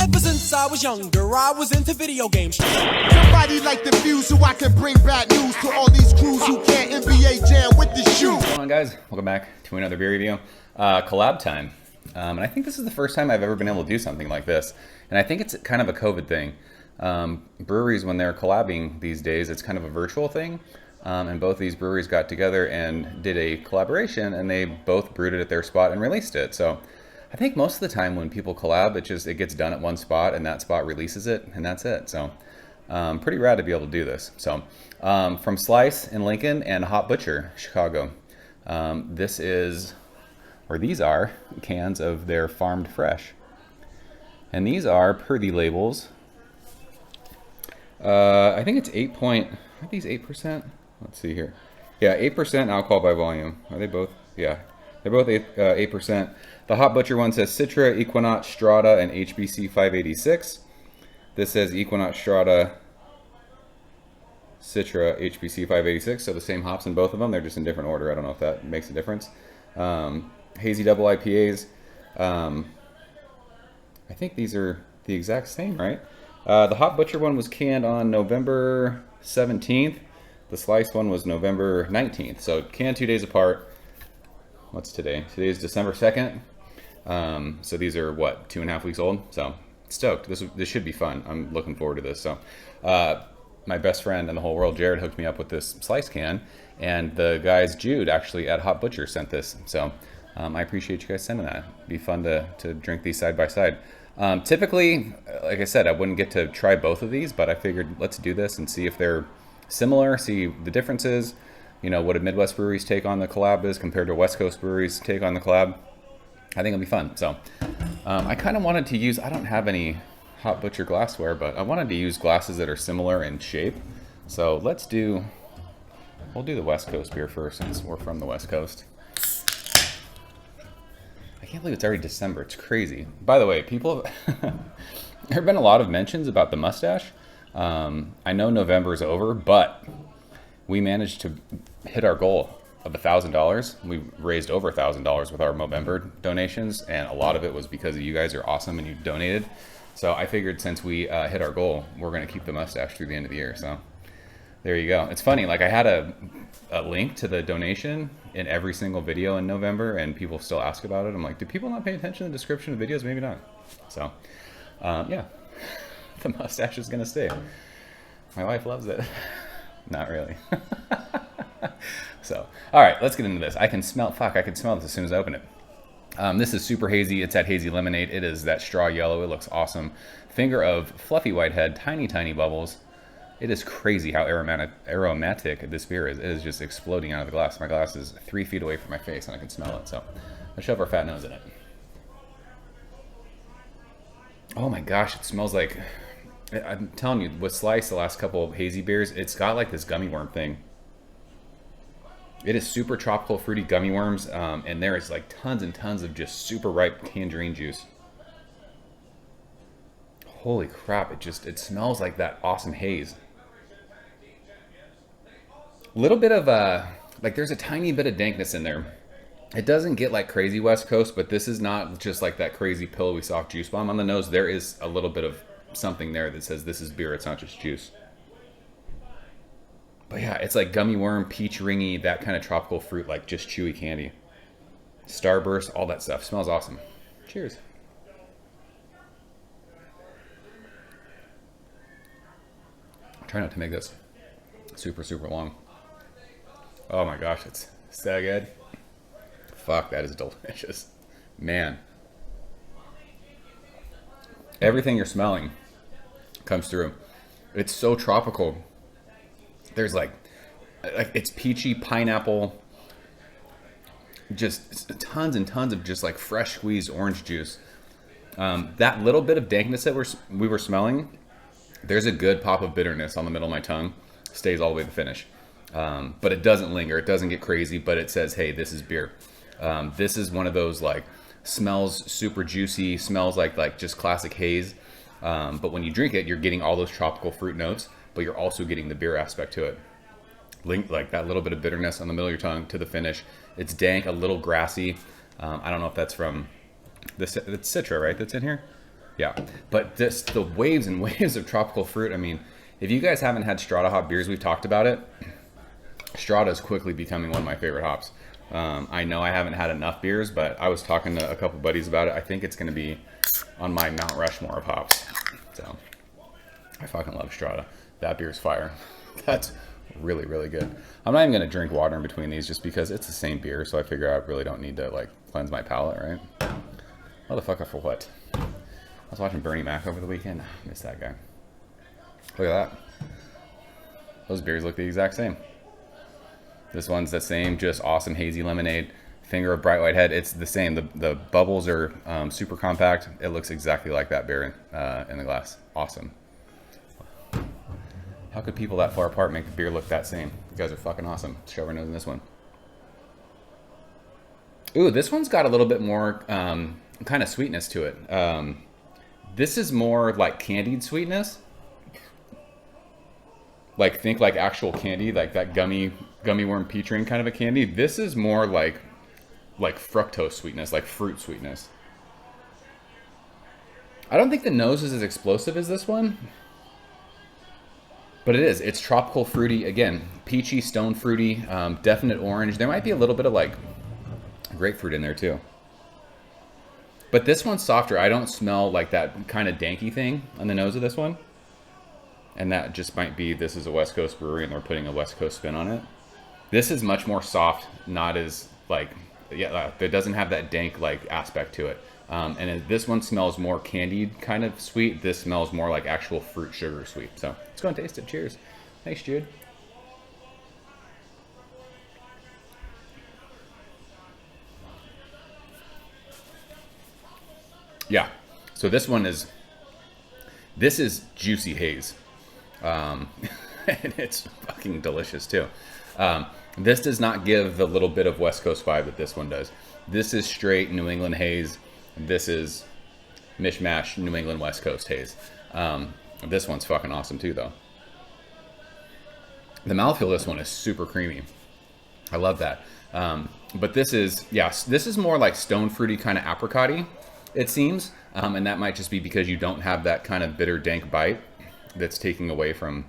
Ever since I was younger, I was into video games. Somebody like the fuse so I can bring bad news to all these crews who can't NBA jam with the shoe. What's going on, guys? Welcome back to another beer review. Collab time. And I think this is the first time I've ever been able to do something like this. And I think it's kind of a COVID thing. Breweries, when they're collabing these days, it's kind of a virtual thing. And both these breweries got together and did a collaboration, and they both brewed it at their spot and released it. So I think most of the time when people collab, it gets done at one spot, and that spot releases it, and that's it. So pretty rad to be able to do this. So from Slice in Lincoln and Hot Butcher, Chicago. These are cans of their farmed fresh. And these are, per the labels, I think it's 8 point, are these 8%? Let's see here. Yeah, 8% alcohol by volume. Are they both? Yeah, they're both 8%. The Hot Butcher one says Citra, Equinox, Strata, and HBC 586. This says Equinox, Strata, Citra, HBC 586. So the same hops in both of them. They're just in different order. I don't know if that makes a difference. Hazy double IPAs. I think these are the exact same, right? The Hot Butcher one was canned on November 17th. The Slice one was November 19th. So canned 2 days apart. What's today? Today is December 2nd. So these are, what, 2.5 weeks old? So stoked. This should be fun. I'm looking forward to this. So my best friend in the whole world, Jared, hooked me up with this Slice can. And the guys, Jude, actually at Hot Butcher sent this. So I appreciate you guys sending that. It'd be fun to drink these side by side. Typically, like I said, I wouldn't get to try both of these, but I figured let's do this and see if they're similar, see the differences, you know, what a Midwest breweries take on the collab is compared to West Coast breweries take on the collab. I think it'll be fun. So I kind of wanted to use, I don't have any Hot Butcher glassware, but I wanted to use glasses that are similar in shape. So we'll do the West Coast beer first since we're from the West Coast. I can't believe it's already December. It's crazy. By the way, people, there have been a lot of mentions about the mustache. I know November is over, but we managed to hit our goal of $1,000. We raised over $1,000 with our Movember donations, and a lot of it was because you guys are awesome and you donated. So I figured since we hit our goal, we're going to keep the mustache through the end of the year. So there you go. It's funny, like I had a link to the donation in every single video in November, and people still ask about it. I'm like, do people not pay attention to the description of videos? Maybe not. So yeah, the mustache is gonna stay. My wife loves it. Not really. So all right, let's get into this. I can smell this as soon as I open it. This is super hazy. It's that hazy lemonade. It is that straw yellow. It looks awesome. Finger of fluffy white head, tiny bubbles. It is crazy how aromatic this beer is. It is just exploding out of the glass. My glass is 3 feet away from my face and I can smell it. So let's shove our fat nose in it. Oh my gosh, it smells like, I'm telling you, with Slice, the last couple of hazy beers, it's got like this gummy worm thing. It is super tropical, fruity gummy worms, and there is like tons and tons of just super ripe tangerine juice. Holy crap, it smells like that awesome haze. Little bit of like there's a tiny bit of dankness in there. It doesn't get like crazy West Coast, but this is not just like that crazy pillowy soft juice bomb. On the nose, there is a little bit of something there that says this is beer, it's not just juice. But yeah, it's like gummy worm, peach ringy, that kind of tropical fruit, like just chewy candy. Starburst, all that stuff. Smells awesome. Cheers. Try not to make this super long. Oh my gosh, it's so good. Fuck, that is delicious. Man. Everything you're smelling comes through. It's so tropical. There's like it's peachy, pineapple, just tons and tons of just like fresh squeezed orange juice. That little bit of dankness that we were smelling, there's a good pop of bitterness on the middle of my tongue. Stays all the way to the finish. But it doesn't linger. It doesn't get crazy, but it says, hey, this is beer. This is one of those like smells super juicy, smells like just classic haze. But when you drink it, you're getting all those tropical fruit notes, but you're also getting the beer aspect to it. Like that little bit of bitterness on the middle of your tongue to the finish. It's dank, a little grassy. I don't know if that's from it's Citra, right? That's in here. Yeah, but just the waves and waves of tropical fruit. I mean, if you guys haven't had Strata hop beers, we've talked about it. Strata is quickly becoming one of my favorite hops. I know I haven't had enough beers, but I was talking to a couple buddies about it. I think it's going to be on my Mount Rushmore of hops. So I fucking love Strata. That beer's fire. That's really, really good. I'm not even going to drink water in between these just because it's the same beer. So I figure I really don't need to like cleanse my palate, right? Motherfucker for what? I was watching Bernie Mac over the weekend. I miss that guy. Look at that. Those beers look the exact same. This one's the same, just awesome hazy lemonade. Finger of Bright White Head, it's the same. The bubbles are super compact. It looks exactly like that beer in the glass. Awesome. How could people that far apart make the beer look that same? You guys are fucking awesome. Let's show our nose in this one. Ooh, this one's got a little bit more kind of sweetness to it. This is more like candied sweetness. Like think like actual candy, like that gummy worm peach ring kind of a candy. This is more like fructose sweetness, like fruit sweetness. I don't think the nose is as explosive as this one, but it is. It's tropical fruity, again, peachy, stone fruity, definite orange. There might be a little bit of like grapefruit in there too. But this one's softer. I don't smell like that kind of danky thing on the nose of this one. And that just might be, this is a West Coast brewery and they're putting a West Coast spin on it. This is much more soft, not as like, yeah, it doesn't have that dank like aspect to it. And this one smells more candied kind of sweet. This smells more like actual fruit sugar sweet. So let's go and taste it. Cheers. Thanks, Jude. Yeah. So this is juicy haze. And it's fucking delicious too. This does not give the little bit of West Coast vibe that this one does. This is straight New England haze. This is mishmash New England West Coast haze. This one's fucking awesome too though. The mouthfeel of this one is super creamy. I love that. But this is, yeah, this is more like stone fruity kind of apricot-y, it seems. And that might just be because you don't have that kind of bitter dank bite that's taking away from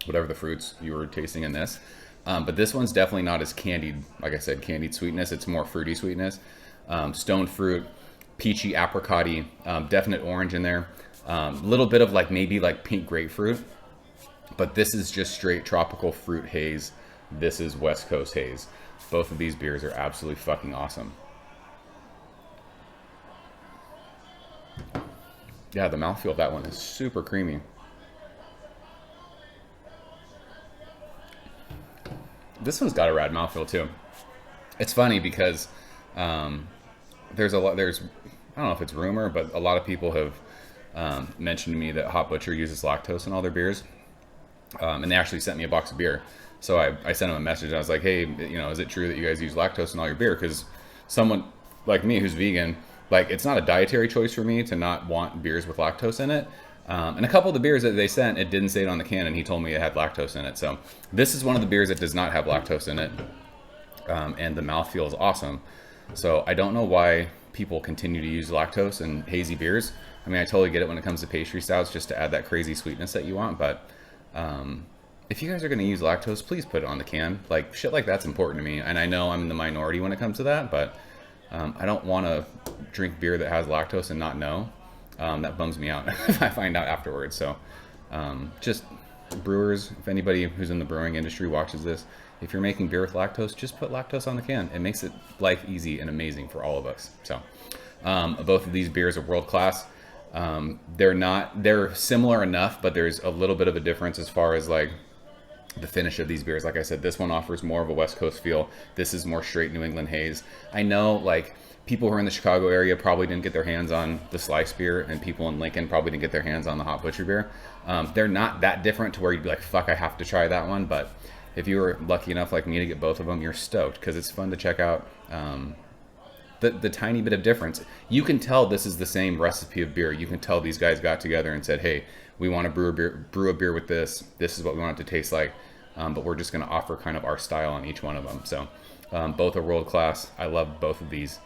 whatever the fruits you were tasting in this. But this one's definitely not as candied, like I said, candied sweetness. It's more fruity sweetness. Stone fruit, peachy apricot-y, definite orange in there. Little bit of like maybe like pink grapefruit. But this is just straight tropical fruit haze. This is West Coast haze. Both of these beers are absolutely fucking awesome. Yeah, the mouthfeel of that one is super creamy. This one's got a rad mouthfeel too. It's funny because there's I don't know if it's rumor, but a lot of people have mentioned to me that Hop Butcher uses lactose in all their beers. And they actually sent me a box of beer. So I sent them a message. I was like, hey, you know, is it true that you guys use lactose in all your beer? Because someone like me who's vegan, like it's not a dietary choice for me to not want beers with lactose in it. And a couple of the beers that they sent, it didn't say it on the can, and he told me it had lactose in it. So this is one of the beers that does not have lactose in it. And the mouthfeel is awesome. So I don't know why people continue to use lactose in hazy beers. I mean, I totally get it when it comes to pastry stouts, just to add that crazy sweetness that you want. But if you guys are going to use lactose, please put it on the can. Like, shit like that's important to me. And I know I'm in the minority when it comes to that, but I don't want to drink beer that has lactose and not know. That bums me out if I find out afterwards. So just brewers, if anybody who's in the brewing industry watches this, if you're making beer with lactose, just put lactose on the can. It makes it life easy and amazing for all of us. So both of these beers are world class. They're similar enough, but there's a little bit of a difference as far as like the finish of these beers. Like I said, this one offers more of a West Coast feel. This is more straight New England haze. I know like people who are in the Chicago area probably didn't get their hands on the Slice beer, and people in Lincoln probably didn't get their hands on the Hop Butcher beer. They're not that different to where you'd be like, fuck, I have to try that one. But if you were lucky enough like me to get both of them, you're stoked because it's fun to check out the tiny bit of difference. You can tell this is the same recipe of beer. You can tell these guys got together and said, hey, we want to brew a beer with this. This is what we want it to taste like. But we're just going to offer kind of our style on each one of them. So both are world class. I love both of these.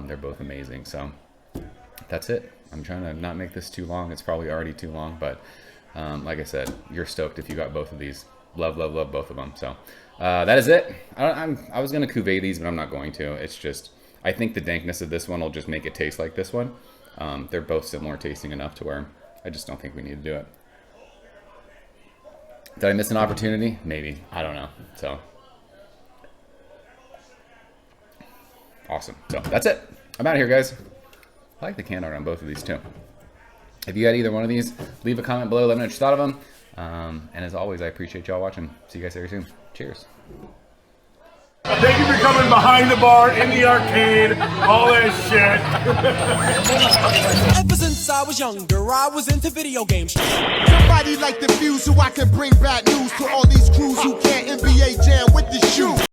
They're both amazing. So that's it. I'm trying to not make this too long. It's probably already too long, but like I said, you're stoked if you got both of these. Love, love, love both of them. So that is it. I was going to cuvee these, but I'm not going to. It's just, I think the dankness of this one will just make it taste like this one. They're both similar tasting enough to where I just don't think we need to do it. Did I miss an opportunity? Maybe. I don't know. So awesome. So that's it. I'm out of here, guys. I like the can art on both of these too. If you got either one of these, leave a comment below. Let me know what you thought of them. And as always, I appreciate y'all watching. See you guys very soon. Cheers. Thank you for coming behind the bar, in the arcade, all that shit. Ever since I was younger, I was into video games. Somebody like the fuse so I can bring bad news to all these crews who can't NBA jam with the shoe.